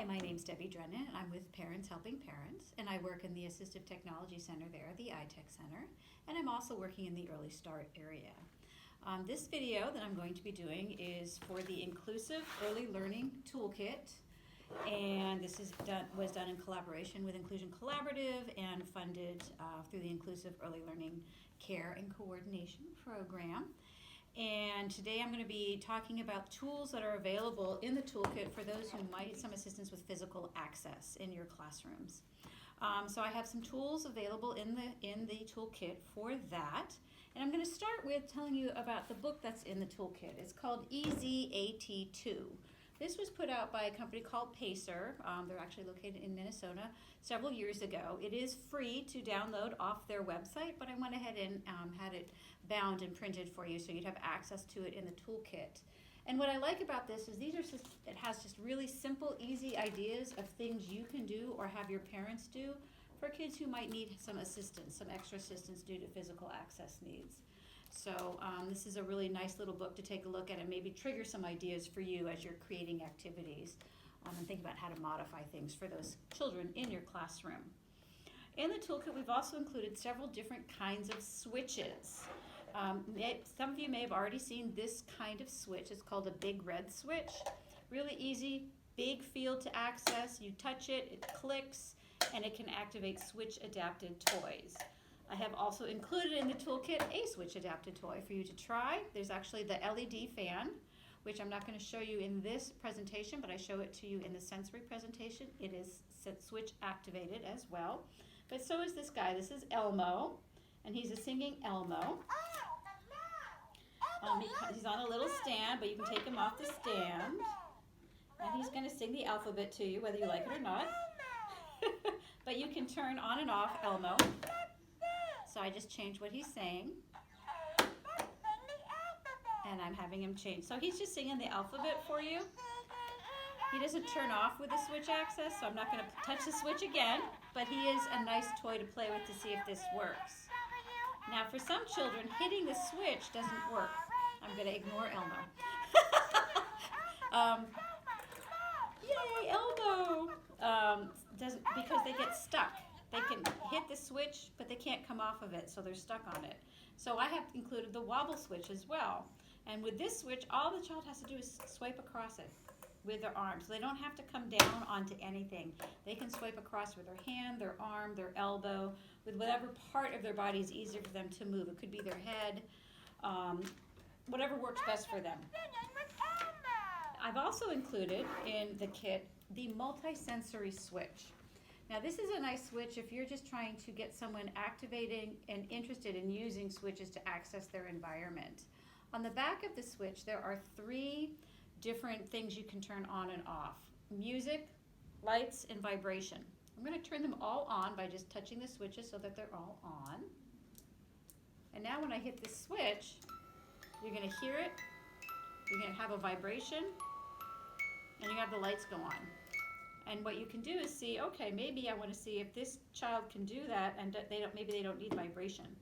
Hi, my name's Debbie Drennan, and I'm with Parents Helping Parents, and I work in the Assistive Technology Center there, the iTech Center, and I'm also working in the Early Start area. This video that I'm going to be doing is for the Inclusive Early Learning Toolkit, and this was done in collaboration with Inclusion Collaborative and funded through the Inclusive Early Learning Care and Coordination Program. And today I'm going to be talking about tools that are available in the toolkit for those who might need some assistance with physical access in your classrooms. So I have some tools available in the toolkit for that. And I'm going to start with telling you about the book that's in the toolkit. It's called EZAT2. This was put out by a company called Pacer. They're actually located in Minnesota several years ago. It is free to download off their website, but I went ahead and had it bound and printed for you so you'd have access to it in the toolkit. And what I like about this is it has just really simple, easy ideas of things you can do or have your parents do for kids who might need some assistance, some extra assistance due to physical access needs. So this is a really nice little book to take a look at and maybe trigger some ideas for you as you're creating activities and think about how to modify things for those children in your classroom. In the toolkit, we've also included several different kinds of switches. Some of you may have already seen this kind of switch. It's called a big red switch. Really easy, big field to access. You touch it, it clicks, and it can activate switch-adapted toys. I have also included in the toolkit a switch-adapted toy for you to try. There's actually the LED fan, which I'm not going to show you in this presentation, but I show it to you in the sensory presentation. It is switch-activated as well. But so is this guy. This is Elmo, and he's a singing Elmo. He's on a little stand, but you can take him off the stand. And he's going to sing the alphabet to you, whether you like it or not. But you can turn on and off Elmo. So I just changed what he's saying. And I'm having him change. So he's just singing the alphabet for you. He doesn't turn off with the switch access, so I'm not going to touch the switch again. But he is a nice toy to play with to see if this works. Now for some children, hitting the switch doesn't work. I'm going to ignore Elmo. Yay, Elmo! Because they get stuck. They can hit the switch, but they can't come off of it, so they're stuck on it. So I have included the wobble switch as well. And with this switch, all the child has to do is swipe across it with their arm. So they don't have to come down onto anything. They can swipe across with their hand, their arm, their elbow, with whatever part of their body is easier for them to move. It could be their head, whatever works best for them. I've also included in the kit the multisensory switch. Now this is a nice switch if you're just trying to get someone activating and interested in using switches to access their environment. On the back of the switch there are 3 different things you can turn on and off: music, lights, and vibration. I'm going to turn them all on by just touching the switches so that they're all on. And now when I hit this switch, you're going to hear it, you're going to have a vibration, and you have the lights go on. And what you can do is see, okay, maybe I want to see if this child can do that, and maybe they don't need vibration.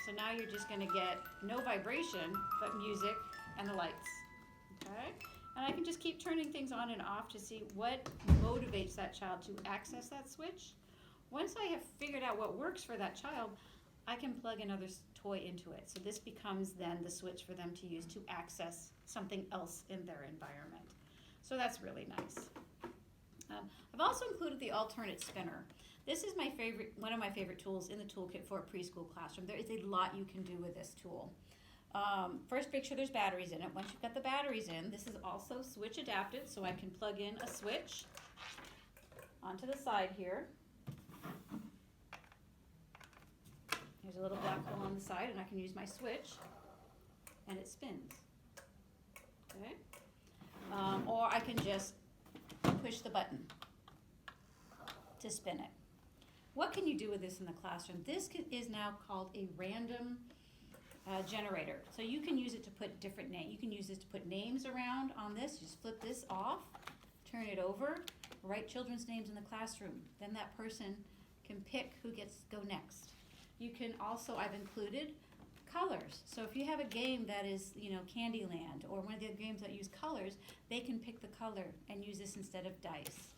So now you're just going to get no vibration, but music and the lights. Okay? And I can just keep turning things on and off to see what motivates that child to access that switch. Once I have figured out what works for that child, I can plug another toy into it. So this becomes then the switch for them to use to access something else in their environment. So that's really nice. I've also included the alternate spinner. This is one of my favorite tools in the toolkit for a preschool classroom. There is a lot you can do with this tool. First, make sure there's batteries in it. Once you've got the batteries in, this is also switch adapted, so I can plug in a switch onto the side here. There's a little black hole on the side, and I can use my switch, and it spins. Okay? Or I can just push the button to spin it. What can you do with this in the classroom? This is now called a random generator. So you can use it to put different names. You can use this to put names around on this. Just flip this off, turn it over, write children's names in the classroom. Then that person can pick who gets to go next. You can also, I've included colors. So if you have a game that is, Candyland, or one of the games that use colors, they can pick the color and use this instead of dice.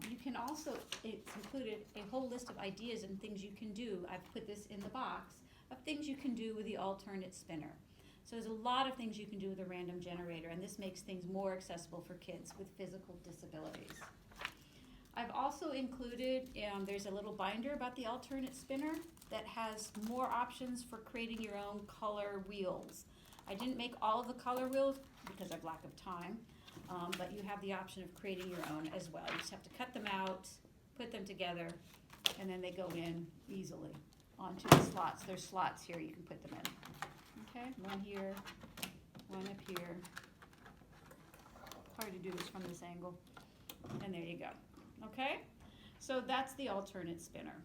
You can also, it's included a whole list of ideas and things you can do. I've put this in the box of things you can do with the alternate spinner. So there's a lot of things you can do with a random generator, and this makes things more accessible for kids with physical disabilities. I've also included, there's a little binder about the alternate spinner that has more options for creating your own color wheels. I didn't make all of the color wheels because of lack of time, but you have the option of creating your own as well. You just have to cut them out, put them together, and then they go in easily onto the slots. There's slots here you can put them in. Okay, one here, one up here. Hard to do this from this angle. And there you go. Okay, so that's the alternate spinner.